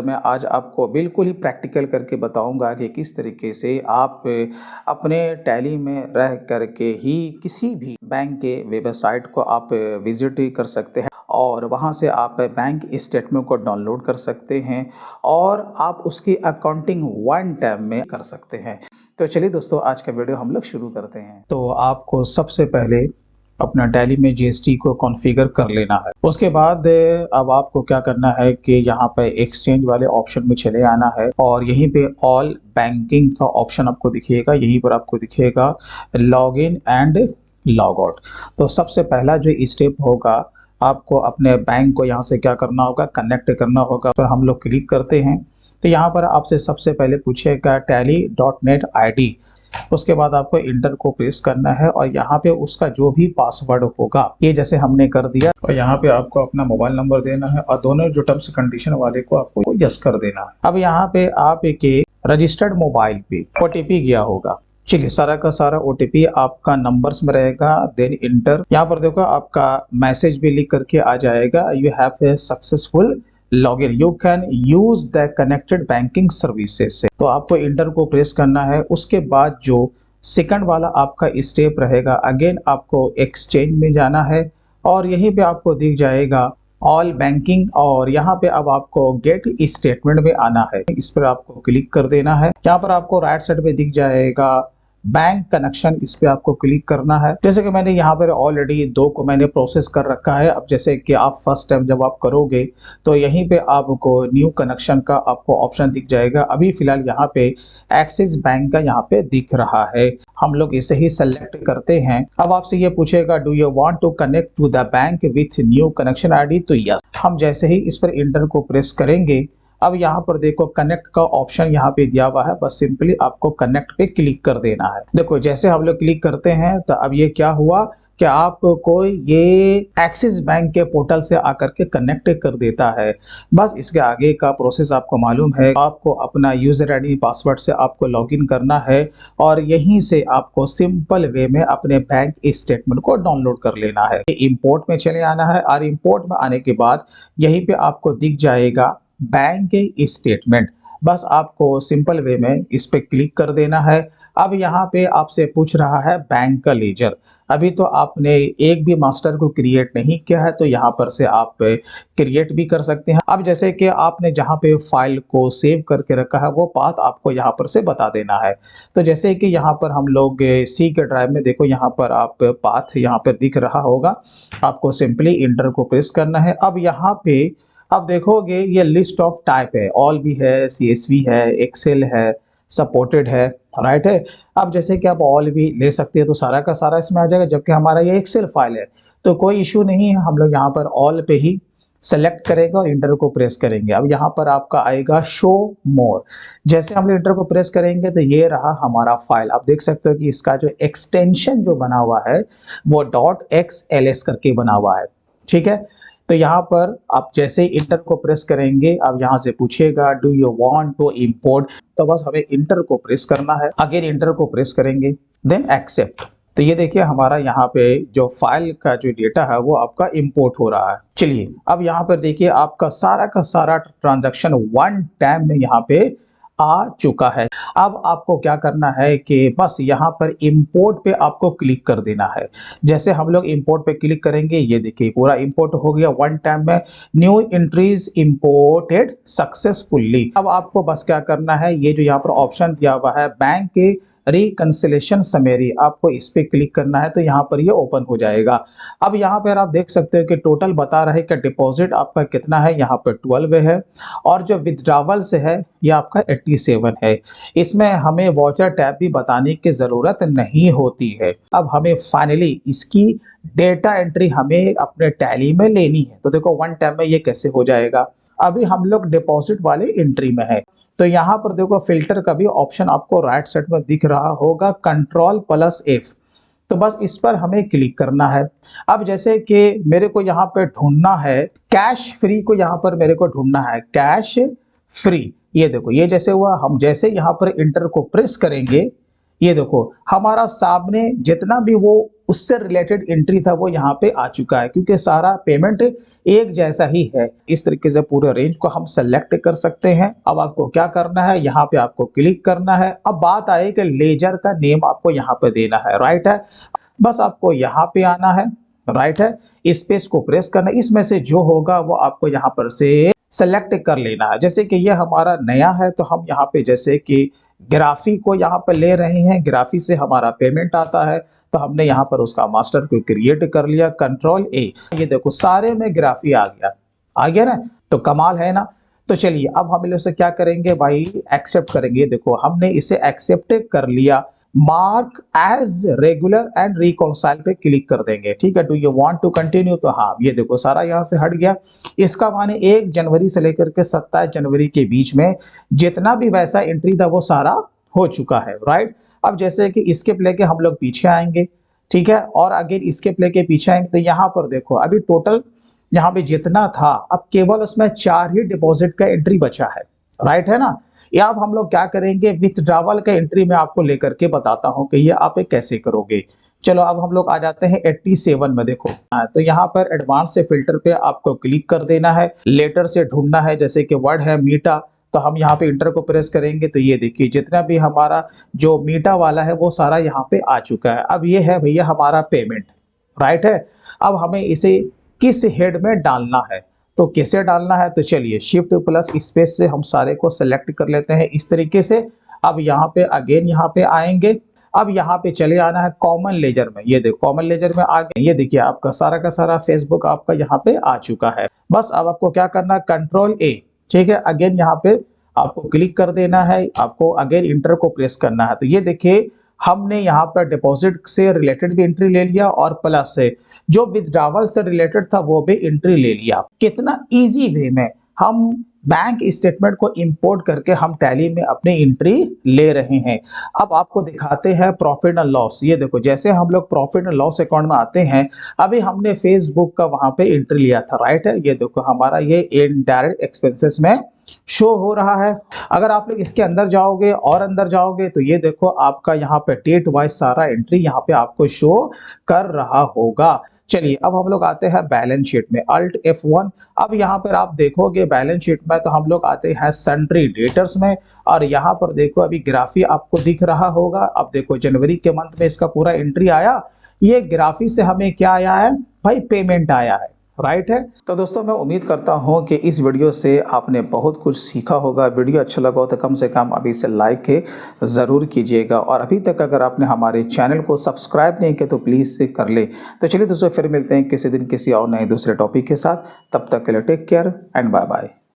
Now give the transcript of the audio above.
मैं आज आपको बिल्कुल ही प्रैक्टिकल करके बताऊंगा कि किस तरीके से आप अपने टैली में रह करके ही किसी भी बैंक के वेबसाइट को आप विजिट कर सकते हैं और वहां से आप बैंक स्टेटमेंट को डाउनलोड कर सकते हैं और आप उसकी अकाउंटिंग वन टाइम में कर सकते हैं। तो चलिए दोस्तों, आज का वीडियो हम लोग शुरू करते हैं। तो आपको सबसे पहले अपना टैली में जीएसटी को कॉन्फ़िगर कर लेना है। उसके बाद अब आपको क्या करना है कि यहाँ पे एक्सचेंज वाले ऑप्शन में चले आना है और यहीं पे ऑल बैंकिंग का ऑप्शन आपको दिखेगा। यहीं पर आपको दिखेगा log in and log out. तो सबसे पहला जो स्टेप होगा, आपको अपने बैंक को यहाँ से क्या करना होगा, कनेक्ट करना होगा। पर हम लोग क्लिक करते हैं तो यहाँ पर आपसे सबसे पहले पूछेगा tally.net ID। उसके बाद आपको इंटर को प्रेस करना है और यहाँ पे उसका जो भी पासवर्ड होगा, ये जैसे हमने कर दिया, और यहाँ पे आपको अपना मोबाइल नंबर देना है और दोनों जो टर्म्स कंडीशन वाले को आपको यस कर देना है। अब यहाँ पे आप के रजिस्टर्ड मोबाइल पे ओटीपी गया होगा। चलिए, सारा का सारा ओटीपी आपका नंबर्स में रहेगा। देन इंटर, यहाँ पर देखो आपका मैसेज भी लिख करके आ जाएगा, you have a successful login, you can use the connected banking services से। तो आपको इंटर को प्रेस करना है। उसके बाद जो सेकंड वाला आपका स्टेप रहेगा, अगेन आपको एक्सचेंज में जाना है और यहीं पे आपको दिख जाएगा ऑल बैंकिंग और यहाँ पे अब आपको गेट स्टेटमेंट में आना है। इस पर आपको क्लिक कर देना है। यहाँ पर आपको राइट साइड पे दिख जाएगा बैंक कनेक्शन, इस पे आपको क्लिक करना है। जैसे कि मैंने यहाँ पर ऑलरेडी 2 को मैंने प्रोसेस कर रखा है। अब जैसे कि आप फर्स्ट टाइम जब आप करोगे तो यहीं पे आपको न्यू कनेक्शन का आपको ऑप्शन दिख जाएगा। अभी फिलहाल यहाँ पे एक्सिस बैंक का यहाँ पे दिख रहा है, हम लोग इसे ही सेलेक्ट करते हैं। अब आपसे ये पूछेगा do you want to connect to the bank with new connection ID, तो यस। हम जैसे ही इस पर इंटर को प्रेस करेंगे, अब यहाँ पर देखो कनेक्ट का ऑप्शन यहाँ पे दिया हुआ है, बस सिंपली आपको कनेक्ट पे क्लिक कर देना है। देखो जैसे हम लोग क्लिक करते हैं तो अब ये क्या हुआ कि आपको ये एक्सिस बैंक के पोर्टल से आकर के कनेक्ट कर देता है। बस इसके आगे का प्रोसेस आपको मालूम है। आपको अपना यूजर आईडी पासवर्ड से आपको लॉगिन करना है और यहीं से आपको सिंपल वे में अपने बैंक स्टेटमेंट को डाउनलोड कर लेना है। इंपोर्ट में चले आना है और इंपोर्ट में आने के बाद यहीं पे आपको दिख जाएगा बैंक स्टेटमेंट। बस आपको सिंपल वे में इस पे क्लिक कर देना है। अब यहाँ पे आपसे पूछ रहा है बैंक का लेजर। अभी तो आपने एक भी मास्टर को क्रिएट नहीं किया है, तो यहाँ पर से आप क्रिएट भी कर सकते हैं। अब जैसे कि आपने जहाँ पे फाइल को सेव करके रखा है वो पाथ आपको यहाँ पर से बता देना है। तो जैसे कि यहाँ पर हम लोग सी के ड्राइव में देखो, यहाँ पर आप पाथ यहाँ पर दिख रहा होगा, आपको सिंपली इंटर को प्रेस करना है। अब यहाँ पे अब देखोगे ये लिस्ट ऑफ टाइप है, ऑल भी है, सीएसवी है, एक्सेल है, सपोर्टेड है, राइट है। अब जैसे कि आप ऑल भी ले सकते हैं तो सारा का सारा इसमें आ जाएगा, जबकि हमारा ये एक्सेल फाइल है तो कोई इश्यू नहीं है। हम लोग यहाँ पर ऑल पे ही सेलेक्ट करेंगे और इंटर को प्रेस करेंगे। अब यहाँ पर आपका आएगा शो मोर। जैसे हम इंटर को प्रेस करेंगे तो ये रहा हमारा फाइल। आप देख सकते हो कि इसका जो एक्सटेंशन जो बना हुआ है वो .xls करके बना हुआ है, ठीक है। तो यहाँ पर आप जैसे ही इंटर को प्रेस करेंगे, अब यहाँ से पूछेगा do you want to import, तो बस हमें इंटर को प्रेस करना है। अगेन इंटर को प्रेस करेंगे, देन एक्सेप्ट। तो ये देखिए हमारा यहाँ पे जो फाइल का जो डेटा है वो आपका इंपोर्ट हो रहा है। चलिए अब यहाँ पर देखिए आपका सारा का सारा ट्रांजैक्शन वन टाइम में यहाँ पे आ चुका है। अब आपको क्या करना है कि बस यहाँ पर इंपोर्ट पे आपको क्लिक कर देना है। जैसे हम लोग इंपोर्ट पे क्लिक करेंगे, ये देखिए पूरा इंपोर्ट हो गया वन टाइम में। New entries imported successfully. अब आपको बस क्या करना है, ये जो यहाँ पर ऑप्शन दिया हुआ है बैंक के रिकंसिलेशन समरी, आपको इस पे क्लिक करना है तो यहाँ पर ये ओपन हो जाएगा। अब यहाँ पर आप देख सकते हो कि टोटल बता रहा है कि डिपॉजिट आपका कितना है, यहाँ पर 12 है और जो विथड्रॉवल से है ये आपका 87 है। इसमें हमें वाउचर टैब भी बताने की जरूरत नहीं होती है। अब हमें फाइनली इसकी डेटा एंट्री हमें अपने टैली में लेनी है। तो देखो वन टाइम में ये कैसे हो जाएगा। अभी हम लोग डिपॉजिट वाले एंट्री में है, तो यहाँ पर देखो फिल्टर का भी ऑप्शन आपको राइट साइड में दिख रहा होगा, Ctrl+F। तो बस इस पर हमें क्लिक करना है। अब जैसे कि मेरे को यहाँ पे ढूंढना है कैश फ्री को, यहाँ पर मेरे को ढूंढना है कैश फ्री। ये देखो ये जैसे हुआ, हम जैसे यहाँ पर इंटर को प्रेस करेंगे ये देखो हमारा सामने जितना भी वो उससे रिलेटेड एंट्री था वो यहाँ पे आ चुका है, क्योंकि सारा पेमेंट एक जैसा ही है। इस तरीके से पूरे रेंज को हम सेलेक्ट कर सकते हैं। अब आपको क्या करना है, यहाँ पे आपको क्लिक करना है। अब बात आई कि लेजर का नेम आपको यहाँ पे देना है, राइट है। बस आपको यहाँ पे आना है, राइट है, स्पेस को प्रेस करना है। इसमें से जो होगा वो आपको यहाँ पर से सेलेक्ट कर लेना है। जैसे कि ये हमारा नया है तो हम यहाँ पे जैसे कि ग्राफी को यहाँ पर ले रहे हैं, ग्राफी से हमारा पेमेंट आता है तो हमने यहाँ पर उसका मास्टर को क्रिएट कर लिया, कंट्रोल ए। ये देखो सारे में ग्राफी आ गया ना, तो कमाल है ना। तो चलिए अब हम इसे क्या करेंगे भाई, एक्सेप्ट करेंगे। देखो हमने इसे एक्सेप्ट कर लिया, mark as regular and reconcile पे क्लिक कर देंगे, ठीक है। Do you want to continue, तो हाँ ये देखो सारा यहाँ से हट गया। इसका माने 1 जनवरी से लेकर के 27 जनवरी के बीच में जितना भी वैसा एंट्री था वो सारा हो चुका है, राइट। अब जैसे कि स्किप लेके हम लोग पीछे आएंगे, ठीक है, और अगेन स्किप लेके पीछे आएंगे तो यहाँ पर देखो अभी टोटल यहाँ पे जितना था अब केवल उसमें 4 ही डिपॉजिट का एंट्री बचा है, राइट है ना। या अब हम लोग क्या करेंगे, विथड्रॉवल का एंट्री मैं आपको लेकर के बताता हूं कि ये आप कैसे करोगे। चलो अब हम लोग आ जाते हैं 87 में। देखो तो यहाँ पर एडवांस से फिल्टर पे आपको क्लिक कर देना है, लेटर से ढूंढना है, जैसे कि वर्ड है मीटा, तो हम यहाँ पे इंटर को प्रेस करेंगे तो ये देखिए जितना भी हमारा जो मीटा वाला है वो सारा यहाँ पे आ चुका है। अब ये है भैया हमारा पेमेंट, राइट है। अब हमें इसे किस हेड में डालना है, तो कैसे डालना है, तो चलिए शिफ्ट प्लस स्पेस से हम सारे को सेलेक्ट कर लेते हैं इस तरीके से। अब यहाँ पे अगेन यहाँ पे आएंगे, अब यहाँ पे चले आना है कॉमन लेजर में। ये देखो कॉमन लेजर में आ गए, ये देखिए आपका सारा का सारा फेसबुक आपका यहाँ पे आ चुका है। बस अब आपको क्या करना है, कंट्रोल ए, ठीक है। अगेन यहाँ पे आपको क्लिक कर देना है, आपको अगेन इंटर को प्रेस करना है। तो ये देखिए हमने यहाँ पर डिपॉजिट से रिलेटेड भी एंट्री ले लिया और प्लस से जो विथड्रॉवल से रिलेटेड था वो भी एंट्री ले लिया। कितना इजी वे में हम बैंक स्टेटमेंट को इंपोर्ट करके हम टैली में अपनी एंट्री ले रहे हैं। अब आपको दिखाते हैं प्रॉफिट एंड लॉस। ये देखो जैसे हम लोग प्रॉफिट एंड लॉस अकाउंट में आते हैं, अभी हमने फेसबुक का वहां पे एंट्री लिया था, राइट है। ये देखो हमारा ये इनडायरेक्ट एक्सपेंसेस में शो हो रहा है। अगर आप लोग इसके अंदर जाओगे और अंदर जाओगे तो ये देखो आपका यहाँ पे डेट वाइज सारा एंट्री यहाँ पे आपको शो कर रहा होगा। चलिए अब हम लोग आते हैं बैलेंस शीट में, अल्ट F1। अब यहाँ पर आप देखोगे बैलेंस शीट में तो हम लोग आते हैं सन्ड्री डेटर्स में, और यहाँ पर देखो अभी ग्राफी आपको दिख रहा होगा। अब देखो जनवरी के मंथ में इसका पूरा एंट्री आया, ये ग्राफी से हमें क्या आया है भाई, पेमेंट आया है, राइट है। तो दोस्तों मैं उम्मीद करता हूं कि इस वीडियो से आपने बहुत कुछ सीखा होगा। वीडियो अच्छा लगा हो तो कम से कम अभी इसे लाइक ज़रूर कीजिएगा, और अभी तक अगर आपने हमारे चैनल को सब्सक्राइब नहीं किया तो प्लीज़ से कर ले। तो चलिए दोस्तों फिर मिलते हैं किसी दिन किसी और नए दूसरे टॉपिक के साथ, तब तक के लिए take care and bye bye.